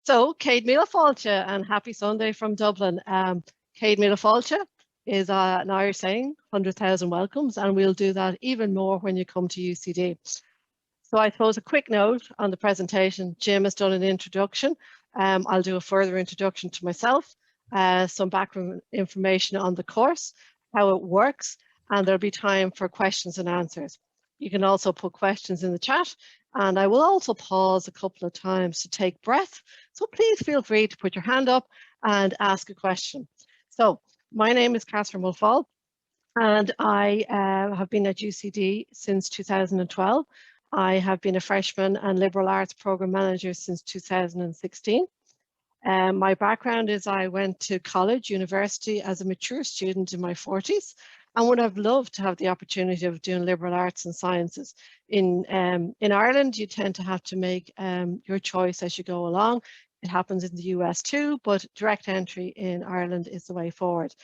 So, Céad Míle Fáilte and happy Sunday from Dublin. Céad Míle Fáilte is an Irish saying, 100,000 welcomes, and we'll do that even more when you come to UCD. So I suppose a quick note on the presentation. Jim has done an introduction. I'll do a further introduction to myself, some background information on the course, how it works, and there'll be time for questions and answers. You can also put questions in the chat, and I will also pause a couple of times to take breath. So please feel free to put your hand up and ask a question. So my name is Catherine Mulfall, and I have been at UCD since 2012. I have been a freshman and liberal arts program manager since 2016. My background is I went to college, university as a mature student in my 40s, and would have loved to have the opportunity of doing liberal arts and sciences. In Ireland, you tend to have to make your choice as you go along. It happens in the US too, but direct entry in Ireland is the way forward.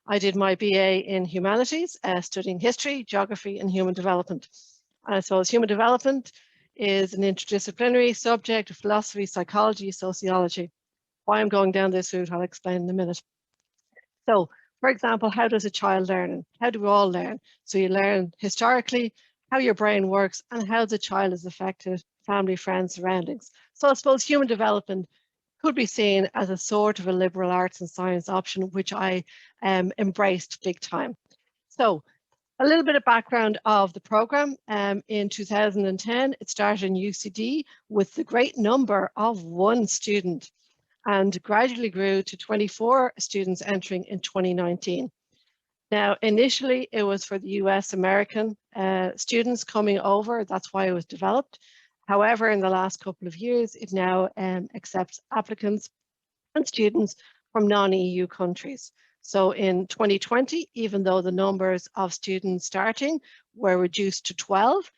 I did my BA in humanities, studying history, geography, and human development. And I suppose human development is an interdisciplinary subject of philosophy, psychology, sociology. Why I'm going down this route, I'll explain in a minute. So, for example, how does a child learn? How do we all learn? So you learn historically, how your brain works, and how the child is affected, family, friends, surroundings. So I suppose human development could be seen as a sort of a liberal arts and science option, which I embraced big time. So a little bit of background of the program. In 2010, it started in UCD with the great number of 1 student and gradually grew to 24 students entering in 2019. Now, initially, it was for the US American students coming over. That's why it was developed. However, in the last couple of years, it now accepts applicants and students from non-EU countries. So in 2020, even though the numbers of students starting were reduced to 12,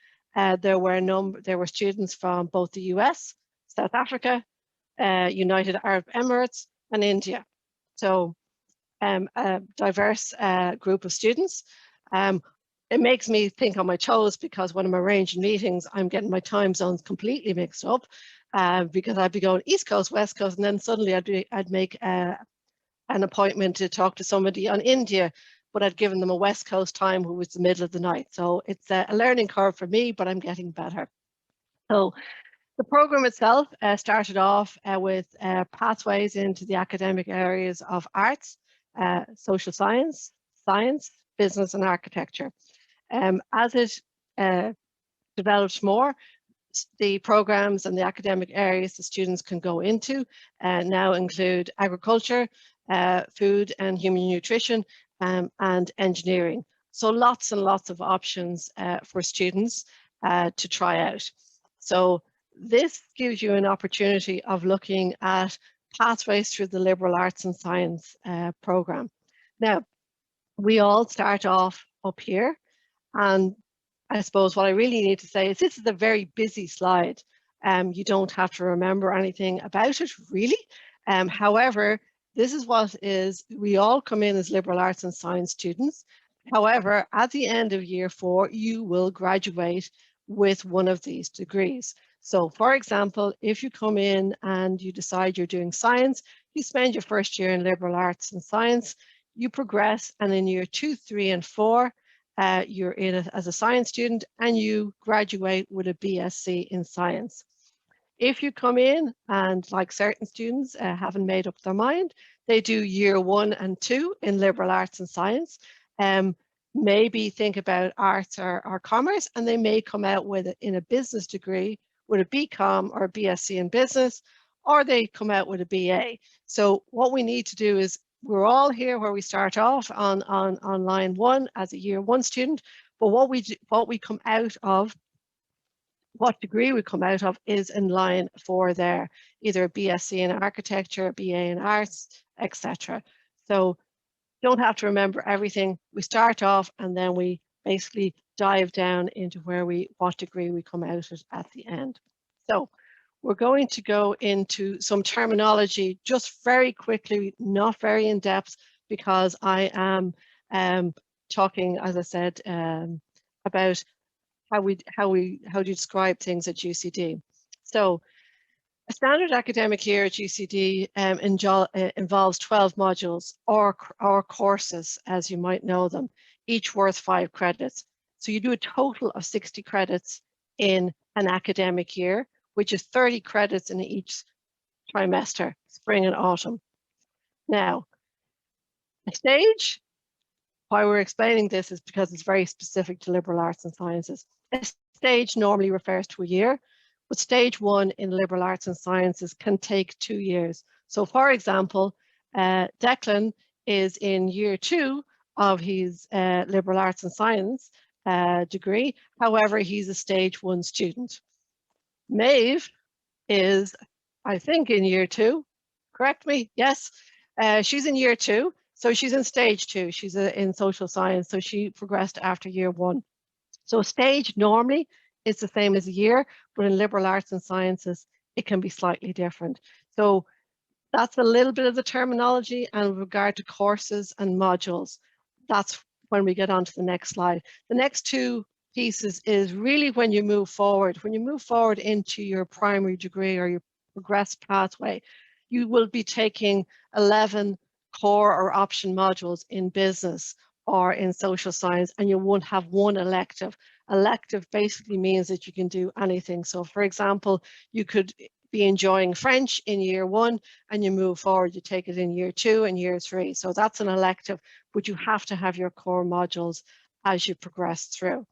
there were students from both the US, South Africa, United Arab Emirates, and India. So a diverse group of students. It makes me think on my toes because when I'm arranging meetings, I'm getting my time zones completely mixed up because I'd be going East Coast, West Coast, and then suddenly I'd make an appointment to talk to somebody on India, but I'd given them a West Coast time who was the middle of the night. So it's a learning curve for me, but I'm getting better. So the program itself started off with pathways into the academic areas of arts, social science, science, business, and architecture. As it developed more, the programs and the academic areas the students can go into now include agriculture, food and human nutrition, and engineering. So lots and lots of options for students to try out. So this gives you an opportunity of looking at pathways through the liberal arts and science program. Now, we all start off up here, and I suppose what I really need to say is this is a very busy slide. You don't have to remember anything about it, really. However, this is what is, we all come in as liberal arts and science students. However, at the end of year 4, you will graduate with one of these degrees. So for example, if you come in and you decide you're doing science, you spend your first year in liberal arts and science, you progress, and in year 2, 3, and 4, you're in it as a science student and you graduate with a BSc in science. If you come in and, like certain students haven't made up their mind, they do year 1 and 2 in liberal arts and science, maybe think about arts or commerce, and they may come out with it in a business degree with a BCom or a BSc in business, or they come out with a BA. So what we need to do is, we're all here where we start off on line 1 as a year 1 student, but what we come out of, what degree we come out of, is in line 4 there, either a BSc in architecture, a BA in arts, etc. So don't have to remember everything. We start off and then we basically dive down into what degree we come out at the end. So we're going to go into some terminology just very quickly, not very in depth, because I am talking, as I said, about how do you describe things at UCD. So A standard academic year at UCD involves 12 modules or courses, as you might know them, each worth 5 credits. So you do a total of 60 credits in an academic year, which is 30 credits in each trimester, spring and autumn. Now, a stage, why we're explaining this is because it's very specific to liberal arts and sciences. A stage normally refers to a year, but stage 1 in liberal arts and sciences can take 2 years. So for example, Declan is in year 2 of his liberal arts and science degree. However, he's a stage 1 student. Maeve is, I think, in year 2. Correct me? Yes. She's in year 2. So she's in stage 2. She's in social science. So she progressed after year 1. So a stage normally is the same as a year, but in liberal arts and sciences, it can be slightly different. So that's a little bit of the terminology. And with regard to courses and modules, that's when we get on to the next slide. The next two pieces is really when you move forward. When you move forward into your primary degree or your progressed pathway, you will be taking 11 core or option modules in business or in social science, and you won't have one elective. Elective basically means that you can do anything. So for example, you could be enjoying French in year 1 and you move forward, you take it in year 2 and year 3. So that's an elective, but you have to have your core modules as you progress through.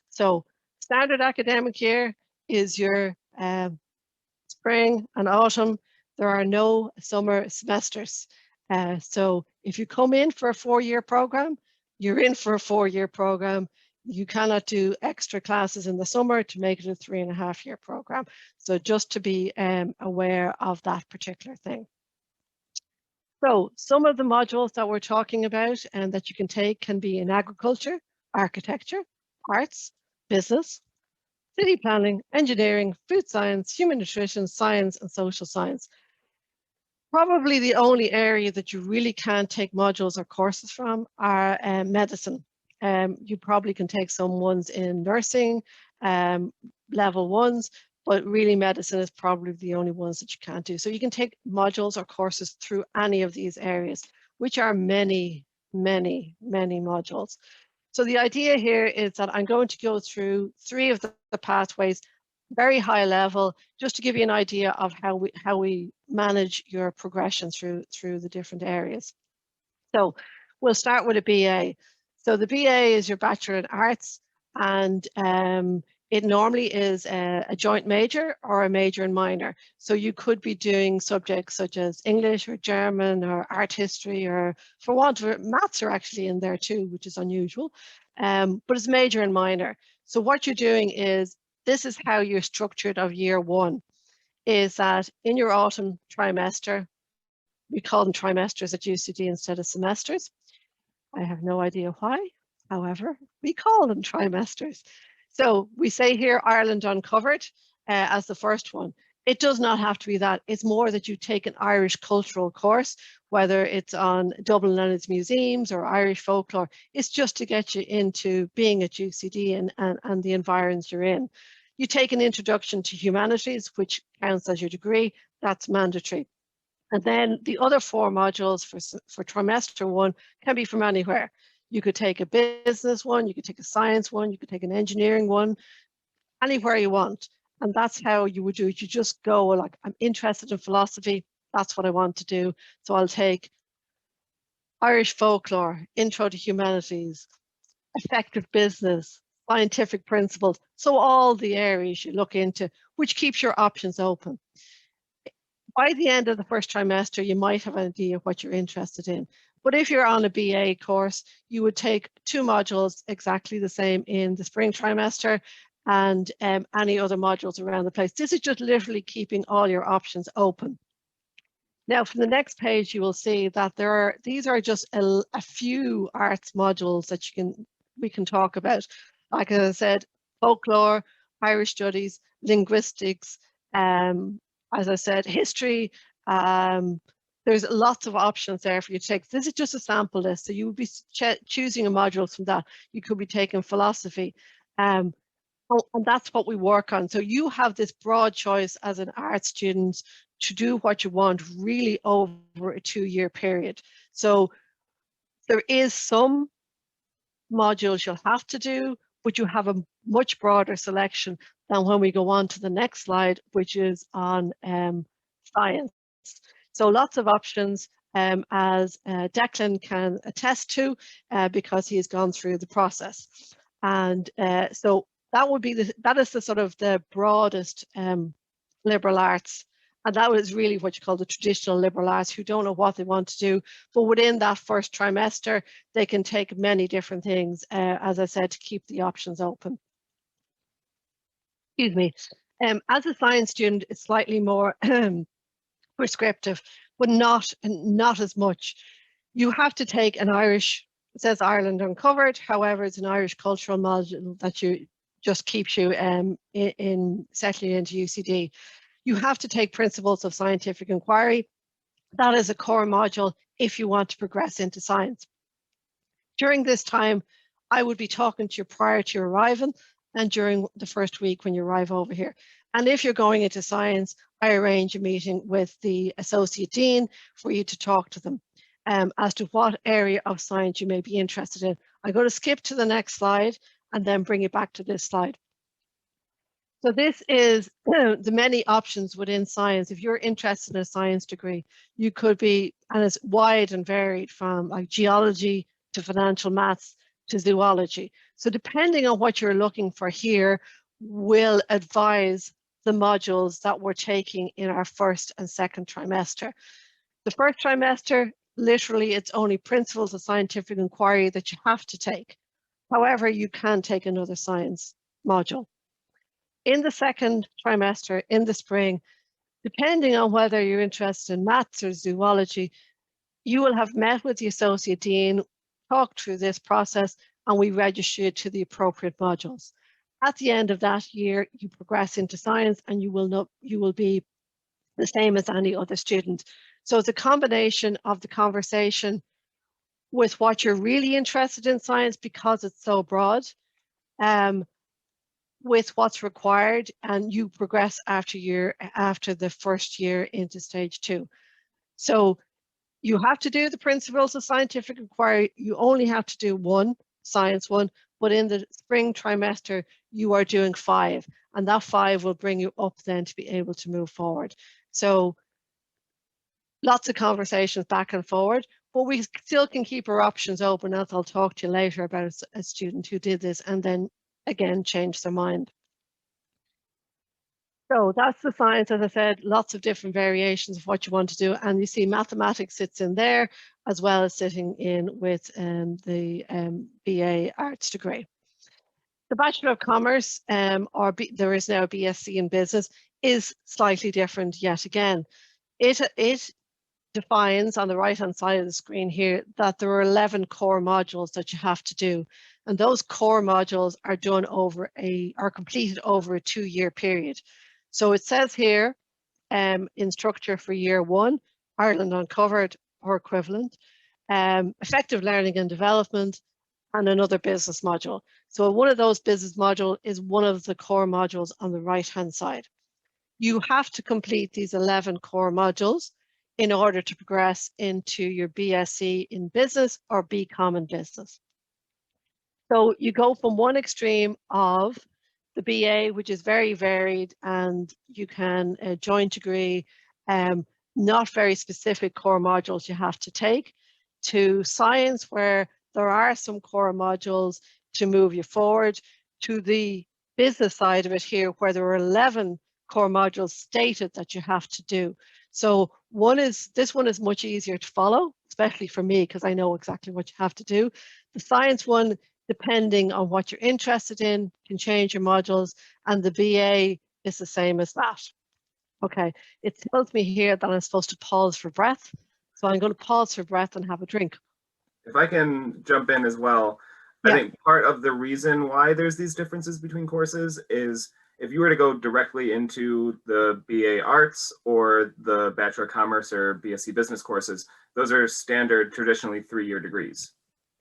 So standard academic year is your spring and autumn. There are no summer semesters. So if you come in for a 4-year program, you're in for a 4-year program. You cannot do extra classes in the summer to make it a 3.5-year program. So just to be aware of that particular thing. So some of the modules that we're talking about and that you can take can be in agriculture, architecture, arts, business, city planning, engineering, food science, human nutrition, science, and social science. Probably the only area that you really can't take modules or courses from are medicine. You probably can take some ones in nursing, level 1s, but really medicine is probably the only ones that you can't do. So you can take modules or courses through any of these areas, which are many, many, many modules. So the idea here is that I'm going to go through 3 of the pathways, very high level, just to give you an idea of how we manage your progression through the different areas. So we'll start with a BA. So the BA is your Bachelor in Arts, and it normally is a joint major or a major and minor. So you could be doing subjects such as English or German or art history, or for want of maths are actually in there too, which is unusual, but it's major and minor. So what you're doing is, this is how you're structured of year 1, is that in your autumn trimester, we call them trimesters at UCD instead of semesters. I have no idea why. However, we call them trimesters. So we say here Ireland Uncovered as the first one. It does not have to be that. It's more that you take an Irish cultural course, whether it's on Dublin and its museums or Irish folklore. It's just to get you into being at UCD and the environs you're in. You take an introduction to humanities, which counts as your degree. That's mandatory. And then the other 4 modules for trimester 1 can be from anywhere. You could take a business one, you could take a science one, you could take an engineering one, anywhere you want. And that's how you would do it. You just go like, I'm interested in philosophy. That's what I want to do. So I'll take Irish folklore, intro to humanities, effective business, scientific principles. So all the areas you look into, which keeps your options open. By the end of the first trimester, you might have an idea of what you're interested in. But if you're on a BA course, you would take 2 modules exactly the same in the spring trimester and any other modules around the place. This is just literally keeping all your options open. Now, from the next page, you will see that these are just a few arts modules that we can talk about. Like I said, folklore, Irish studies, linguistics, as I said, history. There's lots of options there for you to take. This is just a sample list, so you would be choosing a module from that. You could be taking philosophy, Oh, and that's what we work on. So you have this broad choice as an art student to do what you want really over a 2-year period. So there is some modules you'll have to do, but you have a much broader selection than when we go on to the next slide, which is on science. So lots of options, as Declan can attest to, because he has gone through the process. And so that would be that is the sort of the broadest liberal arts. And that was really what you call the traditional liberal arts, who don't know what they want to do. But within that first trimester, they can take many different things, as I said, to keep the options open. Excuse me. As a science student, it's slightly more prescriptive, but not as much. You have to take an Irish, it says Ireland Uncovered, however, it's an Irish cultural module that you just keeps you in settling into UCD. You have to take Principles of Scientific Inquiry. That is a core module if you want to progress into science. During this time, I would be talking to you prior to your arrival and during the first week when you arrive over here. And if you're going into science, I arrange a meeting with the Associate Dean for you to talk to them as to what area of science you may be interested in. I'm going to skip to the next slide and then bring you back to this slide. So this is the many options within science. If you're interested in a science degree, you could be, and it's wide and varied, from like geology to financial maths to zoology. So depending on what you're looking for here, we'll advise the modules that we're taking in our first and second trimester. The first trimester, literally, it's only Principles of Scientific Inquiry that you have to take. However, you can take another science module. In the second trimester, in the spring, depending on whether you're interested in maths or zoology, you will have met with the Associate Dean, talked through this process, and we register you to the appropriate modules. At the end of that year, you progress into science and you will be the same as any other student. So it's a combination of the conversation with what you're really interested in science, because it's so broad, with what's required, and you progress after the first year into stage 2. So you have to do the Principles of Scientific Inquiry. You only have to do one, science one, but in the spring trimester, you are doing 5, and that 5 will bring you up then to be able to move forward. So lots of conversations back and forward, but we still can keep our options open, as I'll talk to you later about a student who did this and then again changed their mind. So that's the science, as I said, lots of different variations of what you want to do. And you see mathematics sits in there, as well as sitting in with the BA Arts degree. The Bachelor of Commerce, there is now a BSc in Business, is slightly different yet again. It defines on the right-hand side of the screen here that there are 11 core modules that you have to do. And those core modules are done are completed over a 2-year period. So it says here, in structure for year 1, Ireland Uncovered or equivalent, effective learning and development, and another business module. So one of those business modules is one of the core modules on the right-hand side. You have to complete these 11 core modules in order to progress into your BSc in Business or BCom in Business. So you go from one extreme of the BA, which is very varied, and you can joint degree, not very specific core modules you have to take, to science, where there are some core modules to move you forward, to the business side of it here, where there are 11 core modules stated that you have to do. So this one is much easier to follow, especially for me, because I know exactly what you have to do. The science one, depending on what you're interested in, can change your modules, and the BA is the same as that. Okay, it tells me here that I'm supposed to pause for breath. So I'm going to pause for breath and have a drink. If I can jump in as well, yeah. I think part of the reason why there's these differences between courses is if you were to go directly into the BA Arts or the Bachelor of Commerce or BSc Business courses, those are standard, traditionally 3-year degrees.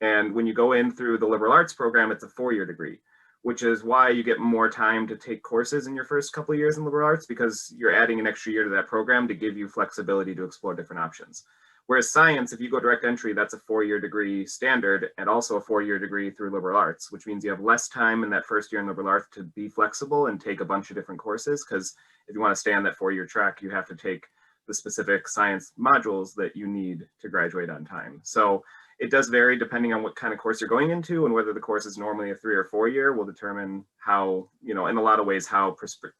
And when you go in through the liberal arts program, it's a 4-year degree. which is why you get more time to take courses in your first couple of years in liberal arts, because you're adding an extra year to that program to give you flexibility to explore different options. Whereas science, if you go direct entry, that's a 4-year degree standard and also a 4-year degree through liberal arts, which means you have less time in that first year in liberal arts to be flexible and take a bunch of different courses. Because if you want to stay on that 4-year track, you have to take the specific science modules that you need to graduate on time. So it does vary depending on what kind of course you're going into, and whether the course is normally a 3 or 4 year will determine how, in a lot of ways, how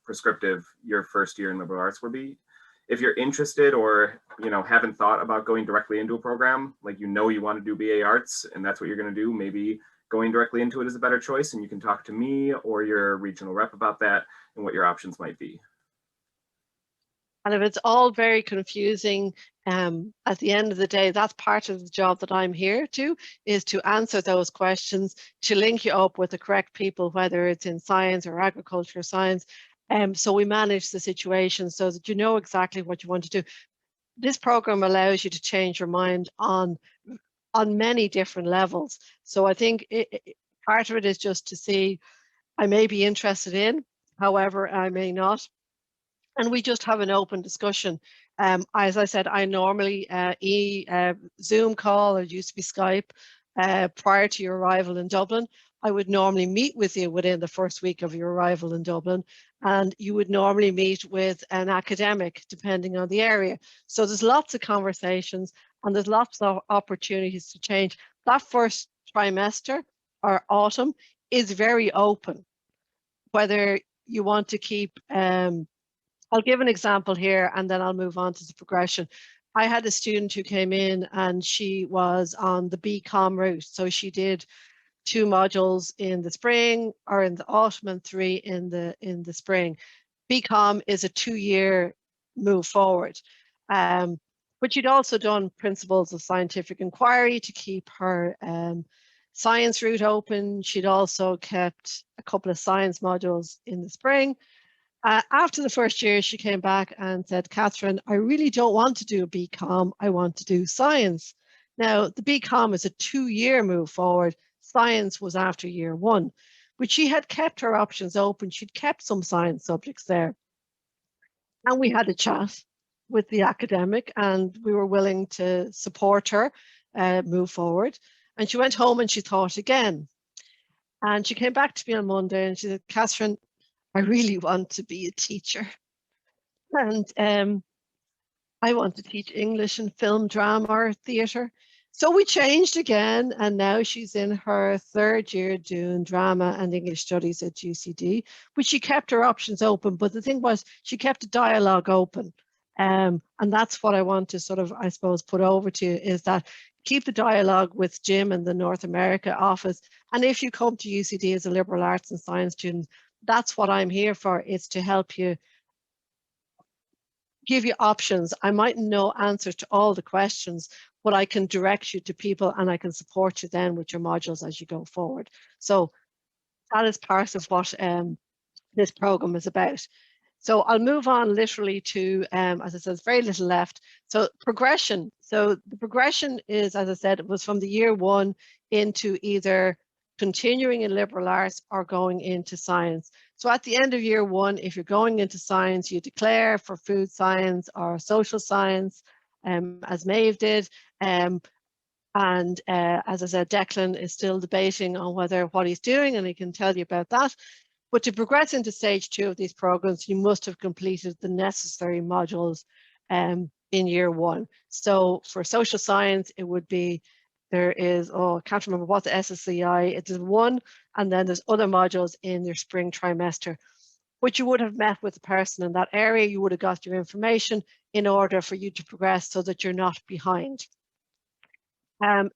prescriptive your first year in liberal arts will be. If you're interested or, haven't thought about going directly into a program, like, you want to do BA arts and that's what you're going to do, maybe going directly into it is a better choice, and you can talk to me or your regional rep about that and what your options might be. And if it's all very confusing, at the end of the day, that's part of the job that I'm here to, is to answer those questions, to link you up with the correct people, whether it's in science or agriculture science. So we manage the situation so that you know exactly what you want to do. This program allows you to change your mind on many different levels. So I think part of it is just to see, I may be interested in, however, I may not. And we just have an open discussion. As I said, I normally Zoom call, or used to be Skype, prior to your arrival in Dublin. I would normally meet with you within the first week of your arrival in Dublin, and you would normally meet with an academic, depending on the area. So there's lots of conversations and there's lots of opportunities to change. That first trimester or autumn is very open, whether you want to keep I'll give an example here and then I'll move on to the progression. I had a student who came in and she was on the BCom route. So she did 2 modules in the spring, or in the autumn, and 3 in the spring. BCom is a 2-year move forward. But she'd also done principles of scientific inquiry to keep her science route open. She'd also kept a couple of science modules in the spring. After the first year, she came back and said, Catherine, I really don't want to do a BCom. I want to do science. Now, the BCom is a 2-year move forward. Science was after year 1. But she had kept her options open. She'd kept some science subjects there. And we had a chat with the academic, and we were willing to support her move forward. And she went home and she thought again. And she came back to me on Monday and she said, Catherine, I really want to be a teacher. And I want to teach English and film, drama, or theatre. So we changed again, and now she's in her 3rd year doing drama and English studies at UCD, but she kept her options open. But the thing was, she kept a dialogue open. And that's what I want to sort of, I suppose, put over to you, is that keep the dialogue with Jim in the North America office. And if you come to UCD as a liberal arts and science student, that's what I'm here for, is to help you, give you options. I mightn't know answers to all the questions, but I can direct you to people and I can support you then with your modules as you go forward. So that is part of what this program is about. So I'll move on literally to, as I said, there's very little left. So progression. So the progression is, as I said, it was from the year 1 into either continuing in liberal arts or going into science. So at the end of year 1, if you're going into science, you declare for food science or social science, as Maeve did. As I said, Declan is still debating on what he's doing, and he can tell you about that. But to progress into stage 2 of these programs, you must have completed the necessary modules in year 1. So for social science, it would be, there is, I can't remember what the SSCI, it is 1, and then there's other modules in your spring trimester, which you would have met with the person in that area. You would have got your information in order for you to progress so that you're not behind.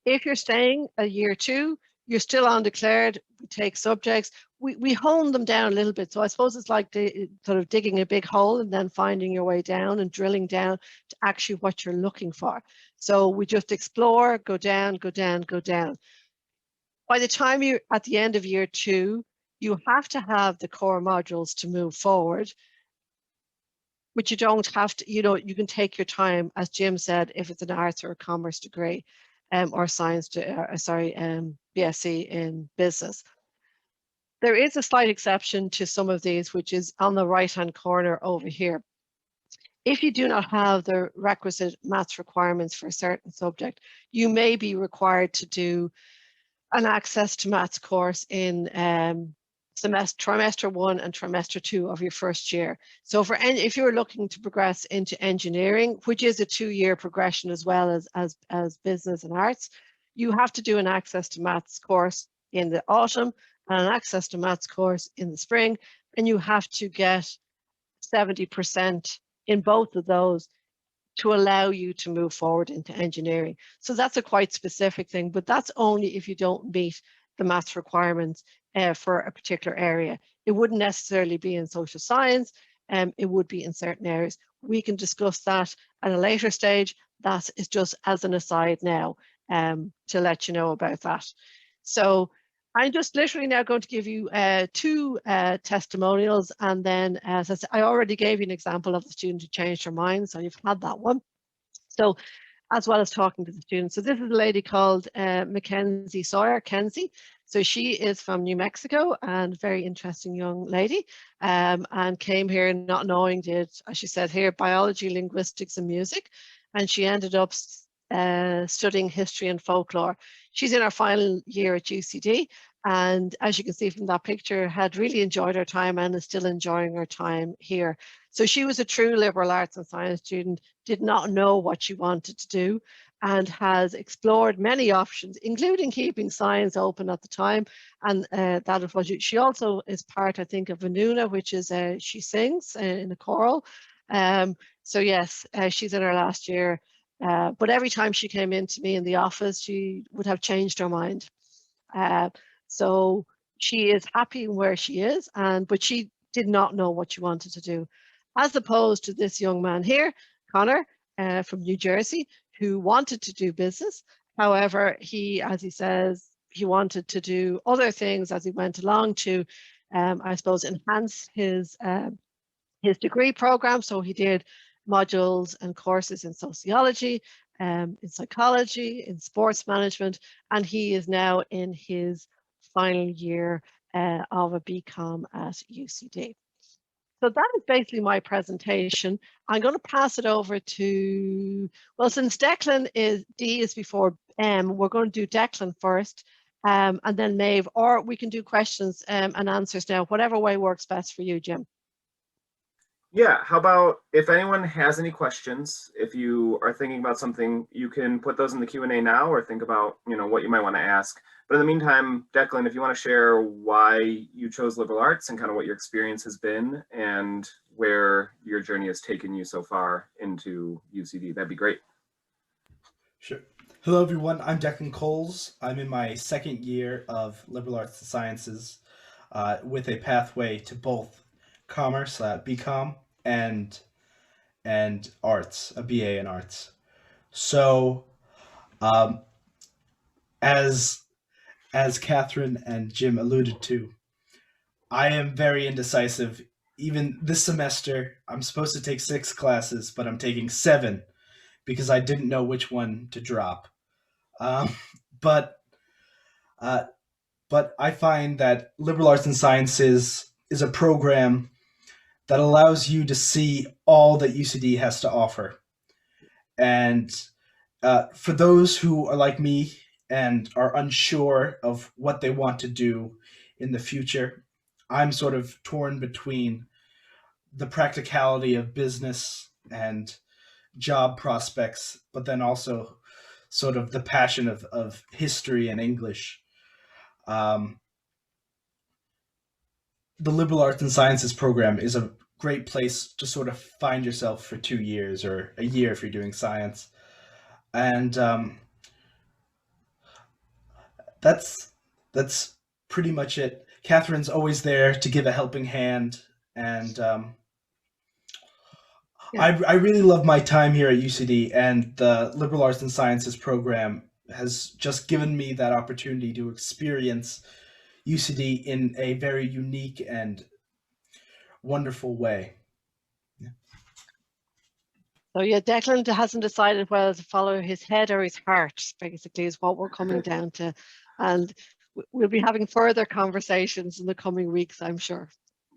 If you're staying a year 2, you're still undeclared, we take subjects, we hone them down a little bit. So I suppose it's like sort of digging a big hole and then finding your way down and drilling down to actually what you're looking for. So we just explore, go down, go down, go down. By the time you're at the end of year 2, you have to have the core modules to move forward, but you don't have to, you can take your time, as Jim said, if it's an arts or a commerce degree. Or science, BSc in business. There is a slight exception to some of these, which is on the right-hand corner over here. If you do not have the requisite maths requirements for a certain subject, you may be required to do an access to maths course in trimester 1 and trimester 2 of your first year. So if you're looking to progress into engineering, which is a 2-year progression as well as business and arts, you have to do an access to maths course in the autumn and an access to maths course in the spring, and you have to get 70% in both of those to allow you to move forward into engineering. So that's a quite specific thing, but that's only if you don't meet the maths requirements for a particular area. It wouldn't necessarily be in social science, it would be in certain areas. We can discuss that at a later stage. That is just as an aside now to let you know about that. So I'm just literally now going to give you 2 testimonials, and then as I said, I already gave you an example of the student who changed her mind, so you've had that one. So as well as talking to the students. So this is a lady called Kenzie Sawyer, Kenzie. So she is from New Mexico and very interesting young lady, and came here not knowing, did, as she said here, biology, linguistics and music. And she ended up studying history and folklore. She's in her final year at UCD, and as you can see from that picture, had really enjoyed her time and is still enjoying her time here. So she was a true liberal arts and science student, did not know what she wanted to do, and has explored many options, including keeping science open at the time. And that is what she also is part, I think, of Vanuna, which is she sings in a choral. So yes, she's in her last year. But every time she came into me in the office, she would have changed her mind. So she is happy where she is, but she did not know what she wanted to do. As opposed to this young man here, Connor, from New Jersey, who wanted to do business. However, he, as he says, he wanted to do other things as he went along to, I suppose, enhance his degree program. So he did modules and courses in sociology, in psychology, in sports management, and he is now in his final year of a BCom at UCD. So that is basically my presentation. I'm going to pass it over to, well, since Declan is, D is before M, we're going to do Declan first, and then Maeve, or we can do questions and answers now, whatever way works best for you, Jim. Yeah, how about if anyone has any questions, if you are thinking about something, you can put those in the Q&A now or think about, what you might want to ask. But in the meantime, Declan, if you want to share why you chose liberal arts and kind of what your experience has been and where your journey has taken you so far into UCD, that'd be great. Sure. Hello, everyone. I'm Declan Collins. I'm in my second year of liberal arts and sciences with a pathway to both commerce, BCom, and arts, a BA in arts. So, as Catherine and Jim alluded to, I am very indecisive. Even this semester, I'm supposed to take 6 classes, but I'm taking 7 because I didn't know which one to drop. But I find that liberal arts and sciences is a program that allows you to see all that UCD has to offer. And for those who are like me and are unsure of what they want to do in the future, I'm sort of torn between the practicality of business and job prospects, but then also sort of the passion of history and English. The liberal arts and sciences program is a great place to sort of find yourself for 2 years or a year if you're doing science. And that's pretty much it. Catherine's always there to give a helping hand. And I really love my time here at UCD, and the liberal arts and sciences program has just given me that opportunity to experience UCD in a very unique and wonderful way. So yeah, Declan hasn't decided whether to follow his head or his heart, basically, is what we're coming down to. And we'll be having further conversations in the coming weeks, I'm sure.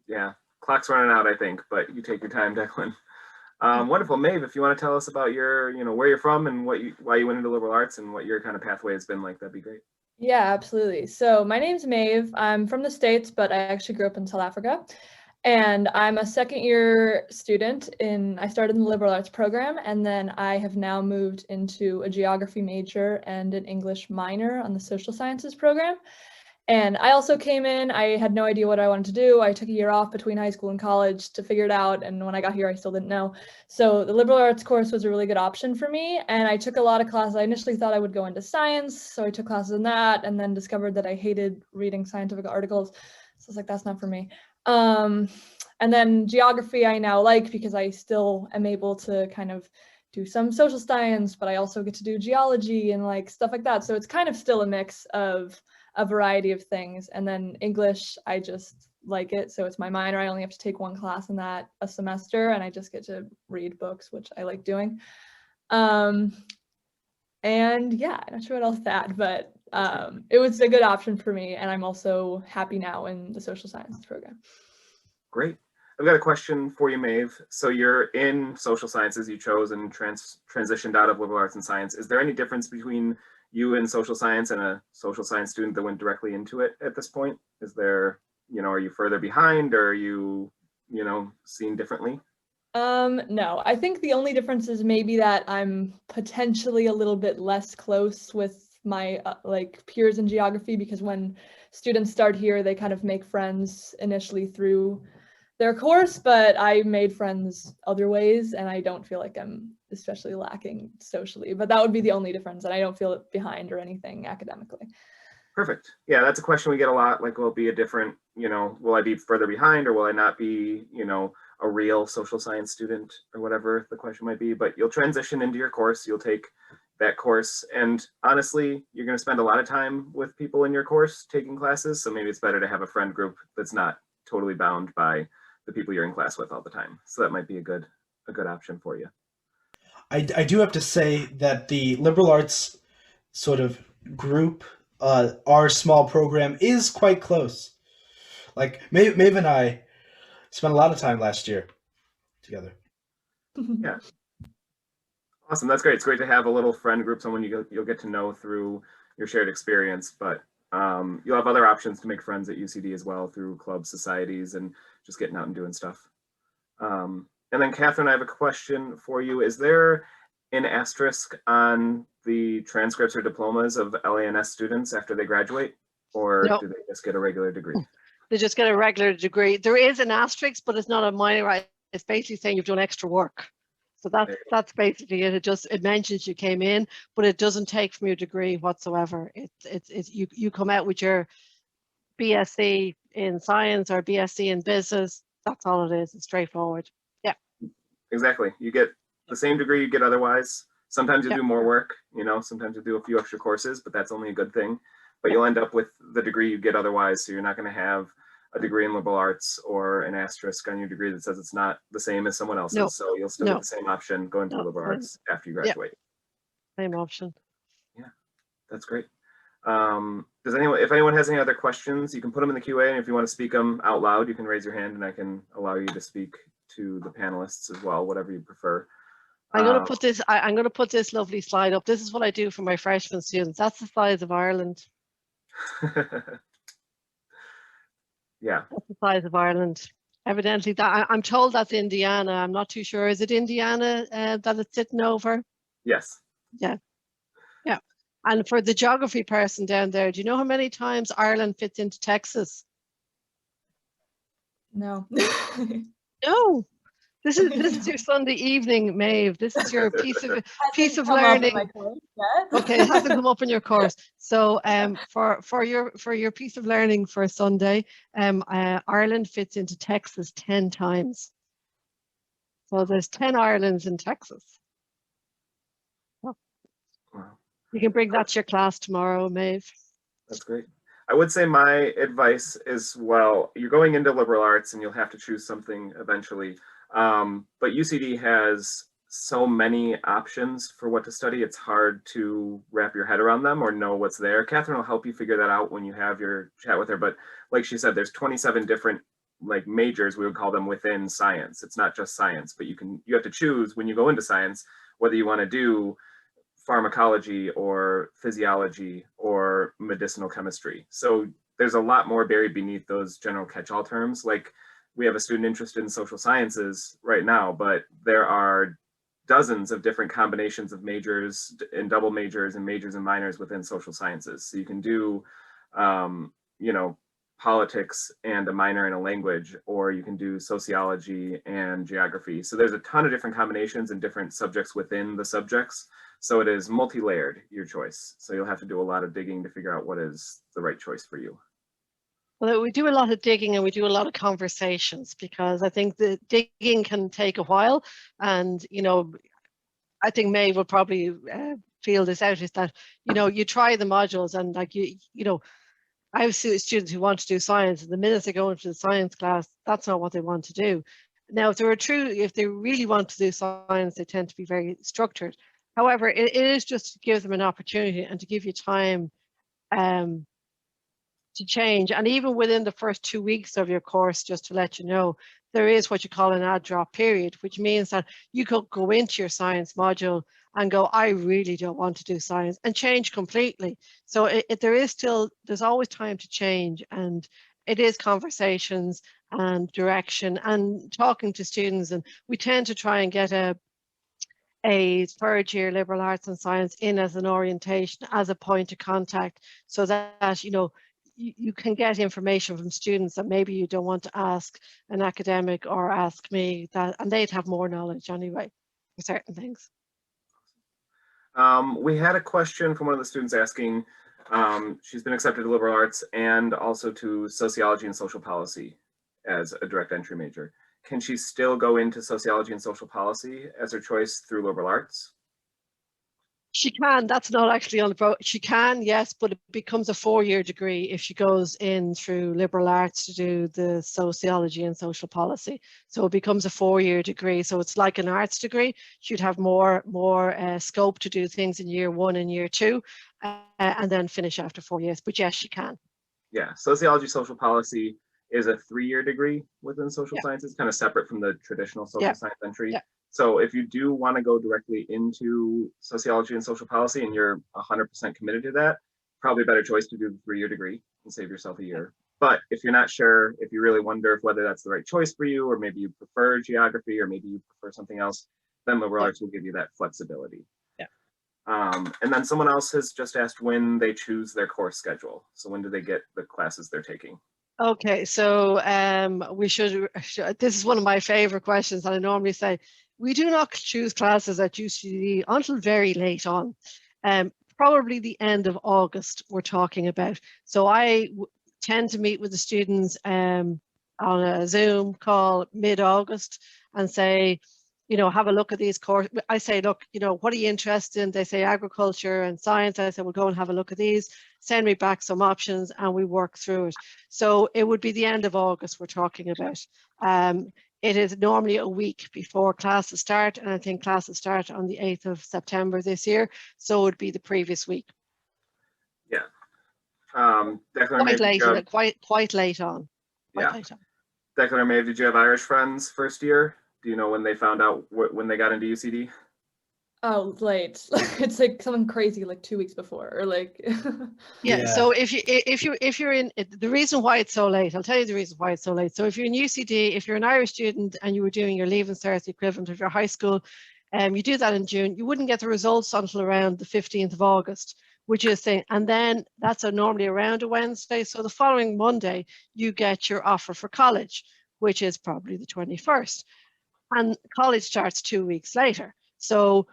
Yeah, clock's running out, I think, but you take your time, Declan. Wonderful. Maeve, if you want to tell us about your, where you're from and why you went into liberal arts and what your kind of pathway has been like, that'd be great. Yeah, absolutely. So my name's Maeve. I'm from the States, but I actually grew up in South Africa. And I'm a second-year student I started in the liberal arts program, and then I have now moved into a geography major and an English minor on the social sciences program. And I also came in, I had no idea what I wanted to do. I took a year off between high school and college to figure it out. And when I got here, I still didn't know. So the liberal arts course was a really good option for me. And I took a lot of classes. I initially thought I would go into science. So I took classes in that and then discovered that I hated reading scientific articles. So I was like, that's not for me. And then geography I now like because I still am able to kind of do some social science, but I also get to do geology and like stuff like that. So it's kind of still a mix of a variety of things. And then English, I just like it. So it's my minor. I only have to take one class in that a semester, and I just get to read books, which I like doing. And yeah, I'm not sure what else to add, but it was a good option for me. And I'm also happy now in the social sciences program. Great. I've got a question for you, Maeve. So you're in social sciences, you chose and transitioned out of liberal arts and science. Is there any difference between you in social science and a social science student that went directly into it at this point? Is there, are you further behind, or are you, seen differently? No, I think the only difference is maybe that I'm potentially a little bit less close with my like peers in geography, because when students start here, they kind of make friends initially through their course, but I made friends other ways, and I don't feel like I'm especially lacking socially, but that would be the only difference, and I don't feel behind or anything academically. Perfect. Yeah, that's a question we get a lot. Like, will it be a different, will I be further behind, or will I not be, a real social science student, or whatever the question might be? But you'll transition into your course, you'll take that course, and honestly, you're going to spend a lot of time with people in your course taking classes, so maybe it's better to have a friend group that's not totally bound by the people you're in class with all the time. So that might be a good option for you. I do have to say that the liberal arts sort of group, our small program, is quite close. Like Maeve and I spent a lot of time last year together. Yeah. Awesome. That's great. It's great to have a little friend group, someone you'll get to know through your shared experience, but you'll have other options to make friends at UCD as well, through clubs, societies, and just getting out and doing stuff. And then Catherine, I have a question for you. Is there an asterisk on the transcripts or diplomas of LANS students after they graduate, or No. do they just get a regular degree? They just get a regular degree. There is an asterisk, but it's not a minor. It's basically saying you've done extra work. So that's basically it. It mentions you came in, but it doesn't take from your degree whatsoever. It's you come out with your BSc in science or BSc in business. That's all it is. It's straightforward. Yeah. Exactly. You get the same degree you get otherwise. Sometimes you do more work, sometimes you do a few extra courses, but that's only a good thing. But you'll end up with the degree you get otherwise. So you're not going to have a degree in liberal arts or an asterisk on your degree that says it's not the same as someone else's. No. So you'll still get the same option going to liberal arts after you graduate. Same option. Yeah, that's great. If anyone has any other questions, you can put them in the QA, and if you want to speak them out loud, you can raise your hand and I can allow you to speak to the panelists as well, whatever you prefer. I'm going to put this. I'm going to put this lovely slide up. This is what I do for my freshman students. That's the size of Ireland. Yeah. That's the size of Ireland. Evidently, that I'm told that's Indiana. I'm not too sure. Is it Indiana that it's sitting over? Yes. Yeah. Yeah. And for the geography person down there, do you know how many times Ireland fits into Texas? No. No. This is your Sunday evening, Maeve. This is your piece of learning. Okay, it hasn't come up in your course. So for your piece of learning for Sunday, Ireland fits into Texas 10 times. So there's 10 Irelands in Texas. Oh. Wow. You can bring that to your class tomorrow, Maeve. That's great. I would say my advice is, well, you're going into liberal arts and you'll have to choose something eventually. But UCD has so many options for what to study, it's hard to wrap your head around them or know what's there. Catherine will help you figure that out when you have your chat with her. But like she said, there's 27 different like majors, we would call them, within science. It's not just science, but you have to choose when you go into science whether you want to do pharmacology or physiology or medicinal chemistry. So there's a lot more buried beneath those general catch-all terms. Like we have a student interested in social sciences right now, but there are dozens of different combinations of majors and double majors and majors and minors within social sciences. So you can do, you know, politics and a minor in a language, or you can do sociology and geography. So there's a ton of different combinations and different subjects within the subjects. So it is multi-layered, your choice. So you'll have to do a lot of digging to figure out what is the right choice for you. Well, we do a lot of digging and we do a lot of conversations, because I think the digging can take a while. And, you know, I think Maeve will probably feel this out, is that, you know, you try the modules and like, you know, I have students who want to do science, and the minute they go into the science class, that's not what they want to do. Now, if they really want to do science, they tend to be very structured. However, it is just to give them an opportunity and to give you time to change. And even within the first 2 weeks of your course, just to let you know, there is what you call an add drop period, which means that you could go into your science module and go, I really don't want to do science, and change completely. So there's always time to change, and it is conversations and direction and talking to students. And we tend to try and get a third year liberal arts and science in as an orientation, as a point of contact, so that, you know, you can get information from students that maybe you don't want to ask an academic or ask me, that, and they'd have more knowledge anyway for certain things. We had a question from one of the students asking, she's been accepted to liberal arts and also to sociology and social policy as a direct entry major. Can she still go into sociology and social policy as her choice through liberal arts? She can. That's not actually on the pro. She can, yes, but it becomes a 4-year degree if she goes in through liberal arts to do the sociology and social policy. So it becomes a 4-year degree. So it's like an arts degree. She'd have more scope to do things in year 1 and year 2, and then finish after 4 years. But yes, she can. Yeah, sociology, social policy is a 3-year degree within social sciences, kind of separate from the traditional social science entry. So if you do want to go directly into sociology and social policy and you're 100% committed to that, probably a better choice to do the 3-year degree and save yourself a year. But if you're not sure, if you really wonder whether that's the right choice for you, or maybe you prefer geography, or maybe you prefer something else, then liberal arts will give you that flexibility. And then someone else has just asked when they choose their course schedule. So when do they get the classes they're taking? Okay, so this is one of my favorite questions, and I normally say, we do not choose classes at UCD until very late on, probably the end of August we're talking about. So I tend to meet with the students on a Zoom call mid-August and say, you know, have a look at these courses. I say, look, you know, what are you interested in? They say agriculture and science. I say, well, go and have a look at these, send me back some options, and we work through it. So it would be the end of August we're talking about. It is normally a week before classes start, and I think classes start on the 8th of September this year, so it would be the previous week. Yeah. Declan, quite late on. Late on. Declan, Maeve, did you have Irish friends first year? Do you know when they found out when they got into UCD? Oh, late. It's like something crazy, like 2 weeks before, or like. Yeah. So if you're in, the reason why it's so late, I'll tell you the reason why it's so late. So if you're in UCD, if you're an Irish student and you were doing your Leaving Cert, the equivalent of your high school, you do that in June, you wouldn't get the results until around the 15th of August, which is saying, and then that's normally around a Wednesday. So the following Monday, you get your offer for college, which is probably the 21st. And college starts 2 weeks later. So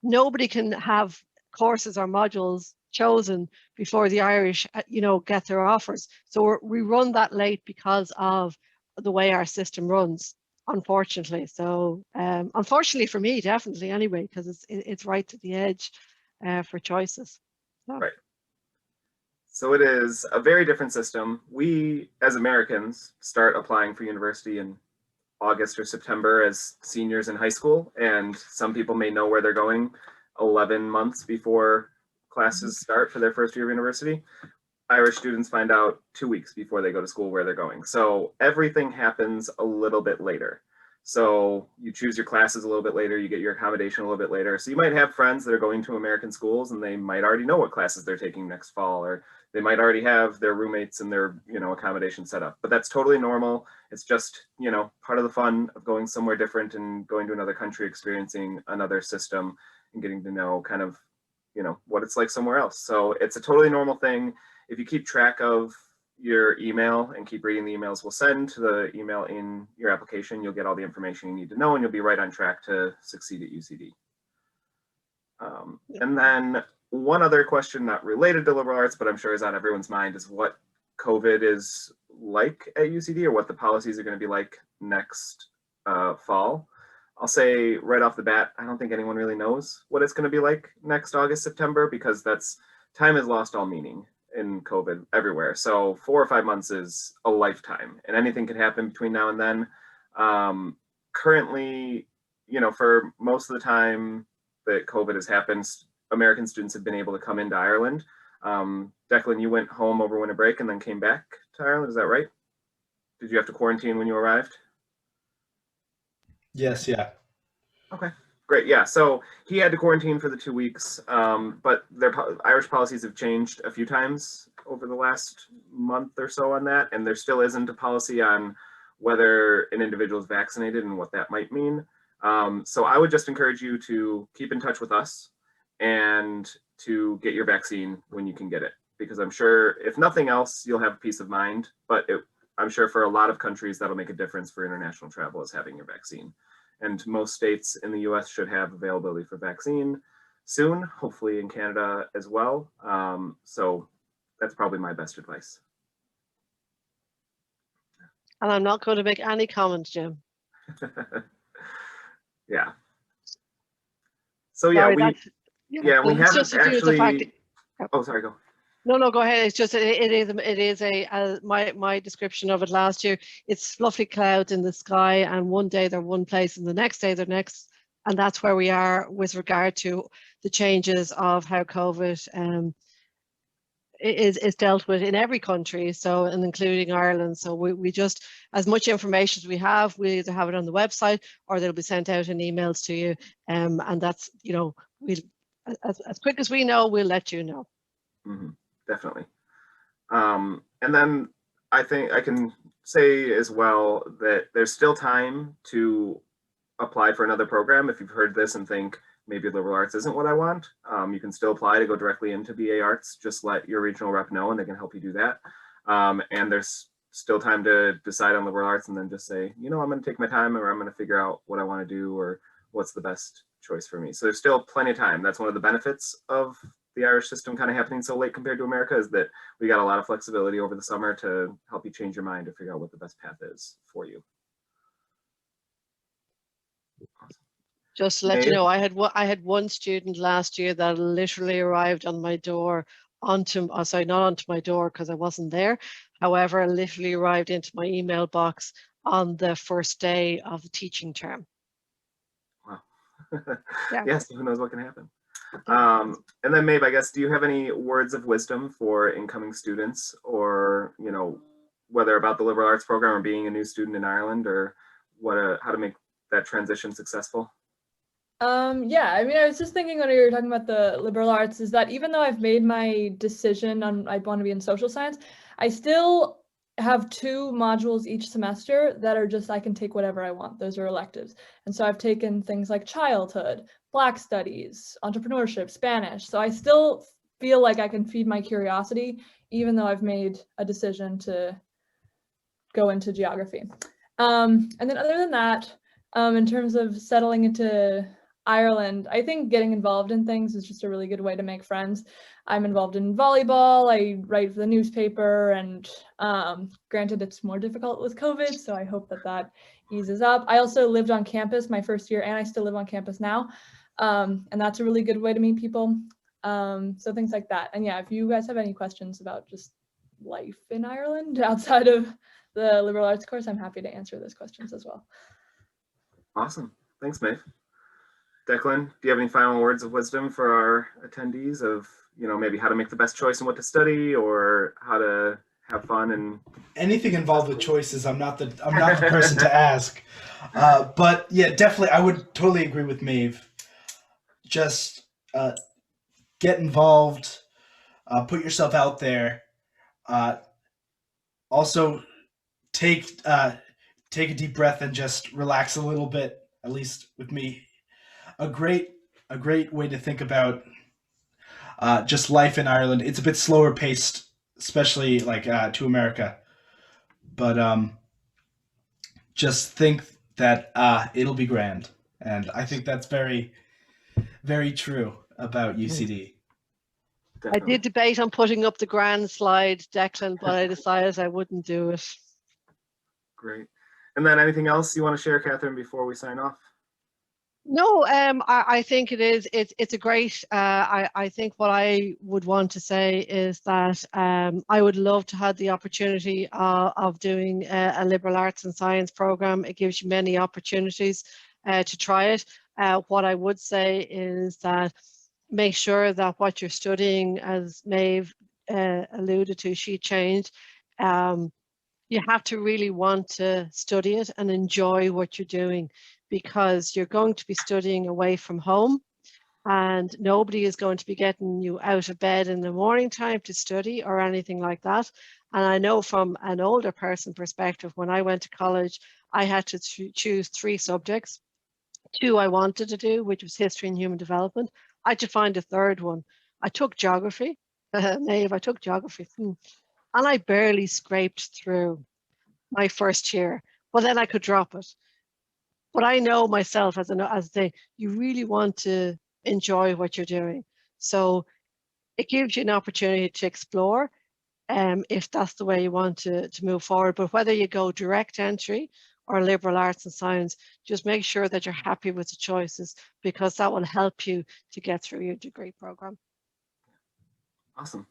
nobody can have courses or modules chosen before the Irish, you know, get their offers. So we run that late because of the way our system runs, unfortunately. So unfortunately for me, definitely anyway, because it's right to the edge for choices. So. Right. So it is a very different system. We, as Americans, start applying for university in August or September as seniors in high school, and some people may know where they're going 11 months before classes start for their first year of university. Irish students find out 2 weeks before they go to school where they're going. So everything happens a little bit later. So you choose your classes a little bit later, you get your accommodation a little bit later. So you might have friends that are going to American schools and they might already know what classes they're taking next fall, or they might already have their roommates and their, accommodation set up. But that's totally normal. It's just, part of the fun of going somewhere different and going to another country, experiencing another system and getting to know kind of, what it's like somewhere else. So it's a totally normal thing. If you keep track of your email and keep reading the emails we'll send to the email in your application, you'll get all the information you need to know and you'll be right on track to succeed at UCD. And then one other question not related to liberal arts, but I'm sure is on everyone's mind, is what COVID is like at UCD, or what the policies are going to be like next fall. I'll say right off the bat, I don't think anyone really knows what it's going to be like next August, September, because time has lost all meaning in COVID everywhere. So 4 or 5 months is a lifetime, and anything can happen between now and then. Currently, for most of the time that COVID has happened, American students have been able to come into Ireland. Declan, you went home over winter break and then came back to Ireland, is that right? Did you have to quarantine when you arrived? Yes, yeah. Okay, great. Yeah, so he had to quarantine for the 2 weeks, but Irish policies have changed a few times over the last month or so on that, and there still isn't a policy on whether an individual is vaccinated and what that might mean. So I would just encourage you to keep in touch with us and to get your vaccine when you can get it, because I'm sure if nothing else, you'll have peace of mind, but I'm sure for a lot of countries that'll make a difference for international travel is having your vaccine. And most states in the US should have availability for vaccine soon, hopefully in Canada as well. So that's probably my best advice. And I'm not going to make any comments, Jim. Yeah. So yeah, Sorry, we haven't actually. That, oh, sorry, go. No, go ahead. It's just it is my description of it last year. It's fluffy clouds in the sky, and one day they're one place, and the next day they're next, and that's where we are with regard to the changes of how COVID is dealt with in every country, so, and including Ireland. So we just, as much information as we have, we either have it on the website or they'll be sent out in emails to you, and that's, we'll as quick as we know, we'll let you know. Mm-hmm. Definitely. And then I think I can say as well that there's still time to apply for another program. If you've heard this and think maybe liberal arts isn't what I want, you can still apply to go directly into BA Arts. Just let your regional rep know and they can help you do that. And there's still time to decide on liberal arts and then just say, I'm going to take my time, or I'm going to figure out what I want to do, or what's the best choice for me. So there's still plenty of time. That's one of the benefits of the Irish system kind of happening so late compared to America, is that we got a lot of flexibility over the summer to help you change your mind to figure out what the best path is for you. Awesome. Just to let you know, I had one student last year that literally arrived on my door not onto my door because I wasn't there. However, literally arrived into my email box on the first day of the teaching term. Wow. Yeah. Yes, who knows what can happen. And then Maeve, I guess, do you have any words of wisdom for incoming students, or, whether about the liberal arts program or being a new student in Ireland, or how to make that transition successful? Yeah, I mean, I was just thinking when you were talking about the liberal arts, is that even though I've made my decision on I want to be in social science, I still have 2 modules each semester that are just, I can take whatever I want. Those are electives. And so I've taken things like childhood, Black studies, entrepreneurship, Spanish. So I still feel like I can feed my curiosity, even though I've made a decision to go into geography. And then other than that, in terms of settling into Ireland, I think getting involved in things is just a really good way to make friends. I'm involved in volleyball, I write for the newspaper, and granted it's more difficult with COVID, so I hope that eases up. I also lived on campus my first year, and I still live on campus now, and that's a really good way to meet people. So things like that. And yeah, if you guys have any questions about just life in Ireland outside of the liberal arts course, I'm happy to answer those questions as well. Awesome. Thanks, Maeve. Declan, do you have any final words of wisdom for our attendees of, maybe how to make the best choice in what to study or how to have fun? And anything involved with choices, I'm not the person to ask. But yeah, definitely, I would totally agree with Maeve. Just get involved, put yourself out there. Also, take a deep breath and just relax a little bit. At least with me, a great way to think about just life in Ireland. It's a bit slower paced, especially like to America. But just think that it'll be grand, and I think that's very, very true about UCD. definitely. I did debate on putting up the grand slide, Declan, but I decided I wouldn't do it. Great. And then anything else you want to share, Catherine, before we sign off? No, I think it's a great, I think what I would want to say is that I would love to have the opportunity of doing a liberal arts and science program. It gives you many opportunities to try it. What I would say is that make sure that what you're studying, as Maeve alluded to, she changed, you have to really want to study it and enjoy what you're doing, because you're going to be studying away from home and nobody is going to be getting you out of bed in the morning time to study or anything like that. And I know from an older person perspective, when I went to college, I had to choose 3 subjects. 2 I wanted to do, which was history and human development. I had to find a 3rd one. I took geography. Maeve, I took geography. And I barely scraped through my first year. Well, then I could drop it. But I know myself as you really want to enjoy what you're doing. So it gives you an opportunity to explore if that's the way you want to move forward. But whether you go direct entry or liberal arts and science, just make sure that you're happy with the choices, because that will help you to get through your degree program. Awesome.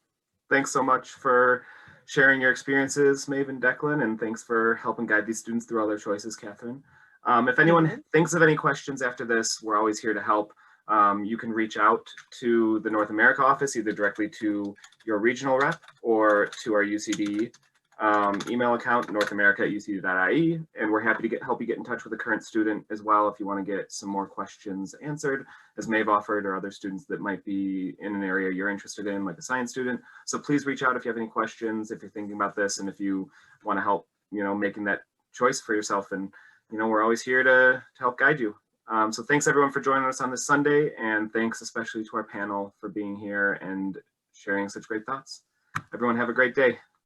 Thanks so much for sharing your experiences, Maeve and Declan, and thanks for helping guide these students through all their choices, Catherine. If anyone thinks of any questions after this, we're always here to help. You can reach out to the North America office, either directly to your regional rep or to our UCD email account, northamerica@ucd.ie, and we're happy to help you get in touch with a current student as well if you want to get some more questions answered, as Maeve offered, or other students that might be in an area you're interested in, like a science student. So please reach out if you have any questions, if you're thinking about this, and if you want to help, making that choice for yourself. And we're always here to help guide you. So thanks everyone for joining us on this Sunday, and thanks especially to our panel for being here and sharing such great thoughts. Everyone have a great day.